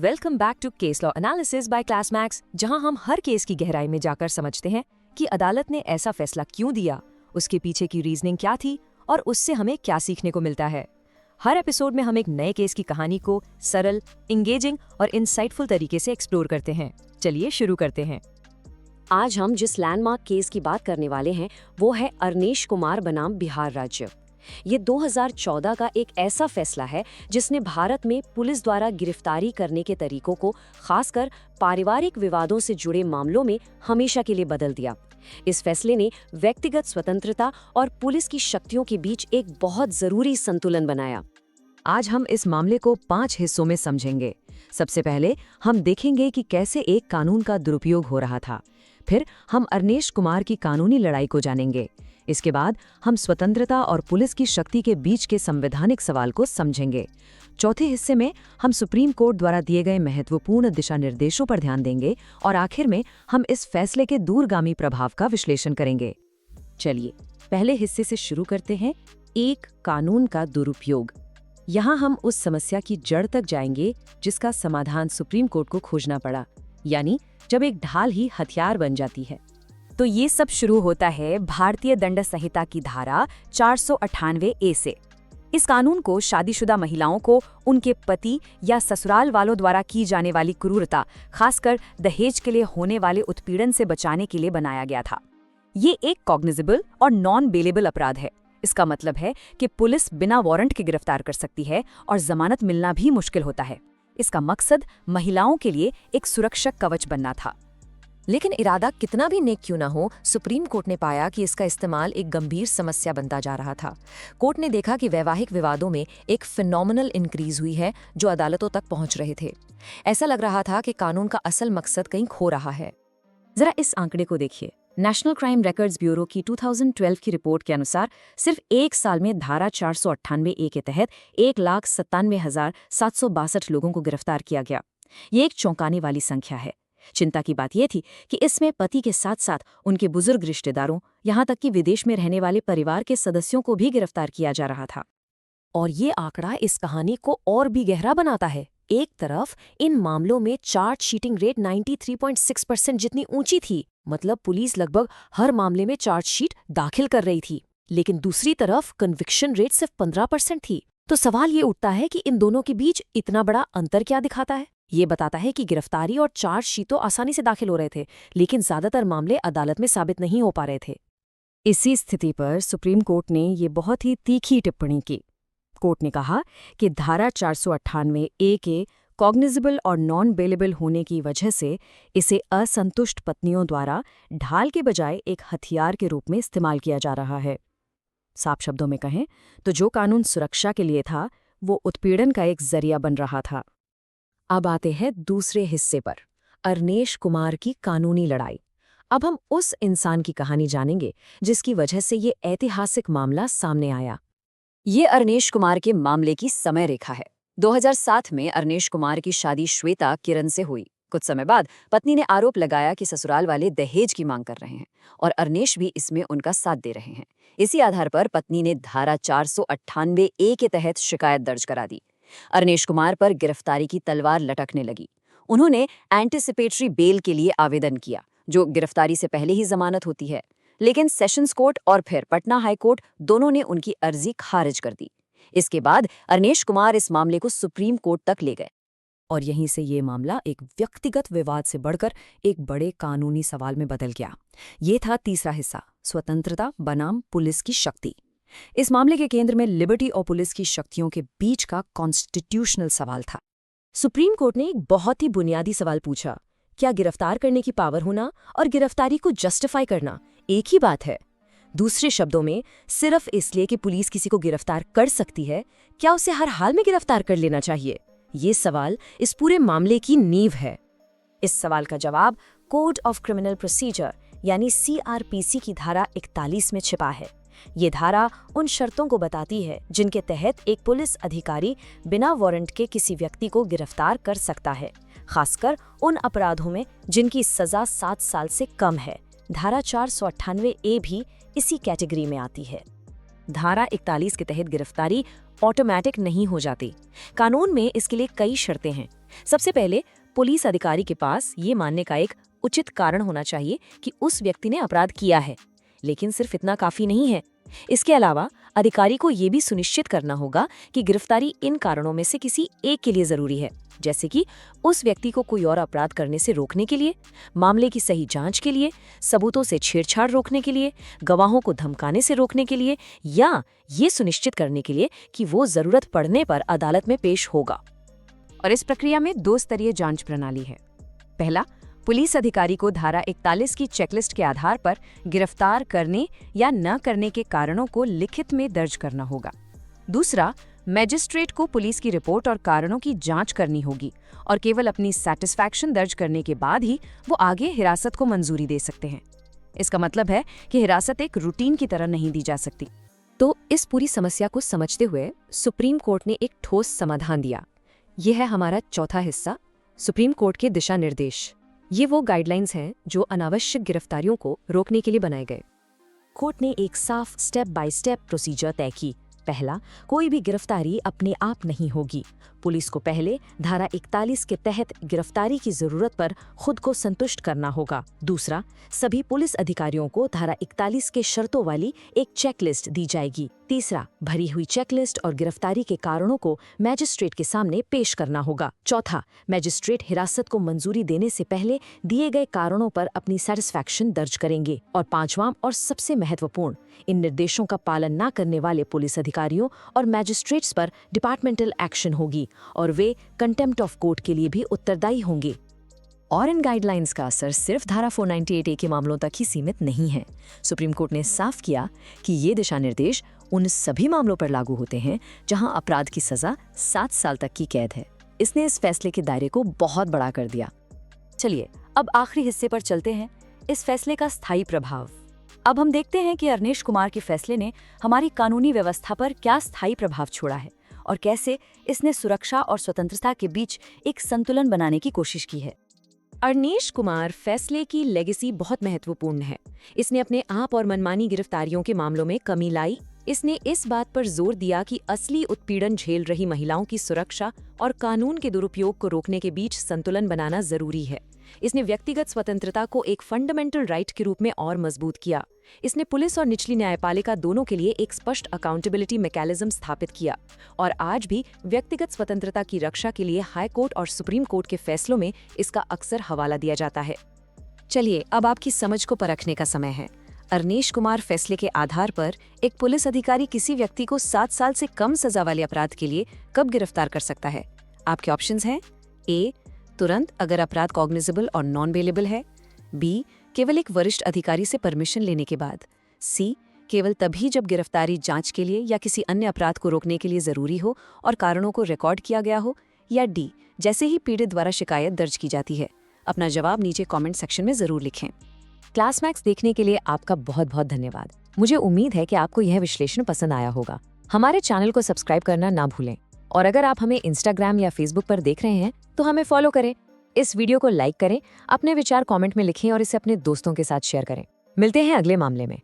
Welcome back to case law analysis by Class Max, जहां हम हर case की गहराई में जाकर समझते हैं कि अदालत ने ऐसा फैसला क्यों दिया, उसके पीछे की रीजनिंग क्या थी और उससे हमें क्या सीखने को मिलता है। हर एपिसोड में हम एक नए केस की कहानी को सरल, इंगेजिंग और इंसाइटफुल तरीके से एक्सप्लोर करते हैं। चलिए शुरू करते हैं। आज हम जिस लैंडमार्क केस की बात करने वाले हैं वो है अरनेश कुमार बनाम बिहार राज्य। ये 2014 का एक ऐसा फैसला है जिसने भारत में पुलिस द्वारा गिरफ्तारी करने के तरीकों को, खासकर पारिवारिक विवादों से जुड़े मामलों में, हमेशा के लिए बदल दिया। इस फैसले ने व्यक्तिगत स्वतंत्रता और पुलिस की शक्तियों के बीच एक बहुत जरूरी संतुलन बनाया। आज हम इस मामले को 5 हिस्सों में समझेंगे। सबसे पहले हम देखेंगे कि कैसे एक कानून का दुरुपयोग हो रहा था। फिर हम अरनेश कुमार की कानूनी लड़ाई को जानेंगे। इसके बाद हम स्वतंत्रता और पुलिस की शक्ति के बीच के संवैधानिक सवाल को समझेंगे। चौथे हिस्से में हम सुप्रीम कोर्ट द्वारा दिए गए महत्वपूर्ण दिशा निर्देशों पर ध्यान देंगे और आखिर में हम इस फैसले के दूरगामी प्रभाव का विश्लेषण करेंगे। चलिए पहले हिस्से से शुरू करते हैं, एक कानून का दुरुपयोग। यहाँ हम उस समस्या की जड़ तक जाएंगे जिसका समाधान सुप्रीम कोर्ट को खोजना पड़ा, यानी जब एक ढाल ही हथियार बन जाती है। तो ये सब शुरू होता है भारतीय दंड संहिता की धारा 498A से। इस कानून को शादीशुदा महिलाओं को उनके पति या ससुराल वालों द्वारा की जाने वाली क्रूरता, खासकर दहेज के लिए होने वाले उत्पीड़न से बचाने के लिए बनाया गया था। ये एक कॉग्निजेबल और नॉन बेलेबल अपराध है। इसका मतलब है कि पुलिस बिना वारंट के गिरफ्तार कर सकती है और जमानत मिलना भी मुश्किल होता है। इसका मकसद महिलाओं के लिए एक सुरक्षा कवच बनना था। लेकिन इरादा कितना भी नेक क्यों ना हो, सुप्रीम कोर्ट ने पाया कि इसका इस्तेमाल एक गंभीर समस्या बनता जा रहा था। कोर्ट ने देखा कि वैवाहिक विवादों में एक फिनोमिनल इंक्रीज हुई है जो अदालतों तक पहुंच रहे थे। ऐसा लग रहा था कि कानून का असल मकसद कहीं खो रहा है। जरा इस आंकड़े को देखिए। नेशनल क्राइम रिकॉर्ड्स ब्यूरो की 2012 की रिपोर्ट के अनुसार सिर्फ एक साल में धारा 498A के तहत 1,97,762 लोगों को गिरफ्तार किया गया। ये एक चौंकाने वाली संख्या है। चिंता की बात यह थी कि इसमें पति के साथ साथ उनके बुजुर्ग रिश्तेदारों, यहाँ तक कि विदेश में रहने वाले परिवार के सदस्यों को भी गिरफ्तार किया जा रहा था। और ये आंकड़ा इस कहानी को और भी गहरा बनाता है। एक तरफ इन मामलों में चार्ज शीटिंग रेट 93.6% जितनी ऊंची थी, मतलब पुलिस लगभग हर मामले में चार्ज शीट दाखिल कर रही थी, लेकिन दूसरी तरफ कन्विक्शन रेट सिर्फ 15% थी। तो सवाल ये उठता है कि इन दोनों के बीच इतना बड़ा अंतर क्या दिखाता है। ये बताता है कि गिरफ्तारी और चार्ज शीटों आसानी से दाखिल हो रहे थे, लेकिन ज्यादातर मामले अदालत में साबित नहीं हो पा रहे थे। इसी स्थिति पर सुप्रीम कोर्ट ने ये बहुत ही तीखी टिप्पणी की। कोर्ट ने कहा कि धारा 498A के कॉग्निजेबल और नॉन बेलेबल होने की वजह से इसे असंतुष्ट पत्नियों द्वारा ढाल के बजाय एक हथियार के रूप में इस्तेमाल किया जा रहा है। साफ शब्दों में कहें तो जो कानून सुरक्षा के लिए था, वो उत्पीड़न का एक जरिया बन रहा था। अब आते हैं दूसरे हिस्से पर, अरनेश कुमार की कानूनी लड़ाई। अब हम उस इंसान की कहानी जानेंगे जिसकी वजह से ये ऐतिहासिक मामला सामने आया। ये अरनेश कुमार के मामले की समय रेखा है। 2007 में अरनेश कुमार की शादी श्वेता किरण से हुई। कुछ समय बाद पत्नी ने आरोप लगाया कि ससुराल वाले दहेज की मांग कर रहे हैं और अरनेश भी इसमें उनका साथ दे रहे हैं। इसी आधार पर पत्नी ने धारा 498A के तहत शिकायत दर्ज करा दी। अरनेश कुमार पर गिरफ्तारी की तलवार लटकने लगी। उन्होंने एंटिसिपेटरी बेल के लिए आवेदन किया, जो गिरफ्तारी से पहले ही जमानत होती है, लेकिन सेशंस कोर्ट और फिर पटना हाई कोर्ट दोनों ने उनकी अर्जी खारिज कर दी। इसके बाद अरनेश कुमार इस मामले को सुप्रीम कोर्ट तक ले गए और यहीं से ये मामला एक व्यक्तिगत विवाद से बढ़कर एक बड़े कानूनी सवाल में बदल गया। ये था तीसरा हिस्सा, स्वतंत्रता बनाम पुलिस की शक्ति। इस मामले के केंद्र में लिबर्टी और पुलिस की शक्तियों के बीच का कॉन्स्टिट्यूशनल सवाल था। सुप्रीम कोर्ट ने एक बहुत ही बुनियादी सवाल पूछा, क्या गिरफ्तार करने की पावर होना और गिरफ्तारी को जस्टिफाई करना एक ही बात है? दूसरे शब्दों में, सिर्फ इसलिए कि पुलिस किसी को गिरफ्तार कर सकती है, क्या उसे हर हाल में गिरफ्तार कर लेना चाहिए? ये सवाल इस पूरे मामले की नींव है। इस सवाल का जवाब कोड ऑफ क्रिमिनल प्रोसीजर यानी CRPC की धारा 41 में छिपा है। ये धारा उन शर्तों को बताती है जिनके तहत एक पुलिस अधिकारी बिना वारंट के किसी व्यक्ति को गिरफ्तार कर सकता है, खासकर उन अपराधों में जिनकी सजा 7 साल से कम है। धारा 498A भी इसी कैटेगरी में आती है। धारा 41 के तहत गिरफ्तारी ऑटोमेटिक नहीं हो जाती। कानून में इसके लिए कई शर्तें हैं। सबसे पहले पुलिस अधिकारी के पास ये मानने का एक उचित कारण होना चाहिए कि उस व्यक्ति ने अपराध किया है, लेकिन सिर्फ इतना काफी नहीं है। इसके अलावा अधिकारी को ये भी सुनिश्चित करना होगा कि गिरफ्तारी इन कारणों में से किसी एक के लिए जरूरी है, जैसे कि उस व्यक्ति को कोई और अपराध करने से रोकने के लिए, मामले की सही जांच के लिए, सबूतों से छेड़छाड़ रोकने के लिए, गवाहों को धमकाने से रोकने के लिए, या ये सुनिश्चित करने के लिए कि वो जरूरत पड़ने पर अदालत में पेश होगा। और इस प्रक्रिया में 2 स्तरीय जांच प्रणाली है। पहला, पुलिस अधिकारी को धारा 41 की चेकलिस्ट के आधार पर गिरफ्तार करने या न करने के कारणों को लिखित में दर्ज करना होगा। दूसरा, मैजिस्ट्रेट को पुलिस की रिपोर्ट और कारणों की जांच करनी होगी और केवल अपनी सैटिस्फैक्शन दर्ज करने के बाद ही वो आगे हिरासत को मंजूरी दे सकते हैं। इसका मतलब है कि हिरासत एक रूटीन की तरह नहीं दी जा सकती। तो इस पूरी समस्या को समझते हुए सुप्रीम कोर्ट ने एक ठोस समाधान दिया। यह है हमारा चौथा हिस्सा, सुप्रीम कोर्ट के दिशा निर्देश। ये वो गाइडलाइंस हैं जो अनावश्यक गिरफ्तारियों को रोकने के लिए बनाए गए। कोर्ट ने एक साफ स्टेप बाय स्टेप प्रोसीजर तय की। पहला, कोई भी गिरफ्तारी अपने आप नहीं होगी। पुलिस को पहले धारा 41 के तहत गिरफ्तारी की जरूरत पर खुद को संतुष्ट करना होगा। दूसरा, सभी पुलिस अधिकारियों को धारा 41 के शर्तों वाली एक चेकलिस्ट दी जाएगी। तीसरा, भरी हुई चेकलिस्ट और गिरफ्तारी के कारणों को मैजिस्ट्रेट के सामने पेश करना होगा। चौथा, मैजिस्ट्रेट हिरासत को मंजूरी देने से पहले दिए गए कारणों पर अपनी सेटिस्फैक्शन दर्ज करेंगे। और पांचवां और सबसे महत्वपूर्ण, इन निर्देशों का पालन न करने वाले पुलिस अधिकारियों और मैजिस्ट्रेट्स पर डिपार्टमेंटल एक्शन होगी और वे कंटेम्प्ट ऑफ कोर्ट के लिए भी उत्तरदायी होंगे। और इन गाइडलाइंस का असर सिर्फ धारा 498A के मामलों तक ही सीमित नहीं है। सुप्रीम कोर्ट ने साफ किया कि ये दिशा निर्देश उन सभी मामलों पर लागू होते हैं जहां अपराध की सजा 7 साल तक की कैद है। इसने इस फैसले के दायरे को बहुत बड़ा कर दिया। चलिए अब आखिरी हिस्से पर चलते हैं, इस फैसले का स्थायी प्रभाव। अब हम देखते हैं कि अरनेश कुमार के फैसले ने हमारी कानूनी व्यवस्था पर क्या स्थायी प्रभाव छोड़ा है और कैसे इसने सुरक्षा और स्वतंत्रता के बीच एक संतुलन बनाने की कोशिश की है। अरनेश कुमार फैसले की लेगेसी बहुत महत्वपूर्ण है। इसने अपने आप और मनमानी गिरफ्तारियों के मामलों में कमी लाई। इसने इस बात पर जोर दिया कि असली उत्पीड़न झेल रही महिलाओं की सुरक्षा और कानून के दुरुपयोग को रोकने के बीच संतुलन बनाना जरूरी है। इसने व्यक्तिगत स्वतंत्रता को एक फंडामेंटल राइट के रूप में और मजबूत किया। इसने पुलिस और निचली न्यायपालिका दोनों के लिए एक स्पष्ट अकाउंटेबिलिटी मैकेनिज्म स्थापित किया और आज भी व्यक्तिगत स्वतंत्रता की रक्षा के लिए हाई कोर्ट और सुप्रीम कोर्ट के फैसलों में इसका अक्सर हवाला दिया जाता है। चलिए अब आपकी समझ को परखने का समय है। अरनेश कुमार फैसले के आधार पर एक पुलिस अधिकारी किसी व्यक्ति को 7 साल से कम सजा वाले अपराध के लिए कब गिरफ्तार कर सकता है? आपके ऑप्शंस हैं: ए, तुरंत अगर अपराध कॉग्निजेबल और नॉन बेलेबल है, बी, केवल एक वरिष्ठ अधिकारी से परमिशन लेने के बाद, सी, केवल तभी जब गिरफ्तारी जांच के लिए या किसी अन्य अपराध को रोकने के लिए जरूरी हो और कारणों को रिकॉर्ड किया गया हो, या डी, जैसे ही पीड़ित द्वारा शिकायत दर्ज की जाती है। अपना जवाब नीचे कमेंट सेक्शन में जरूर लिखें। क्लास मैक्स देखने के लिए आपका बहुत बहुत धन्यवाद। मुझे उम्मीद है कि आपको यह विश्लेषण पसंद आया होगा। हमारे चैनल को सब्सक्राइब करना ना भूलें और अगर आप हमें इंस्टाग्राम या फेसबुक पर देख रहे हैं तो हमें फॉलो करें। इस वीडियो को लाइक करें, अपने विचार कमेंट में लिखें और इसे अपने दोस्तों के साथ शेयर करें। मिलते हैं अगले मामले में।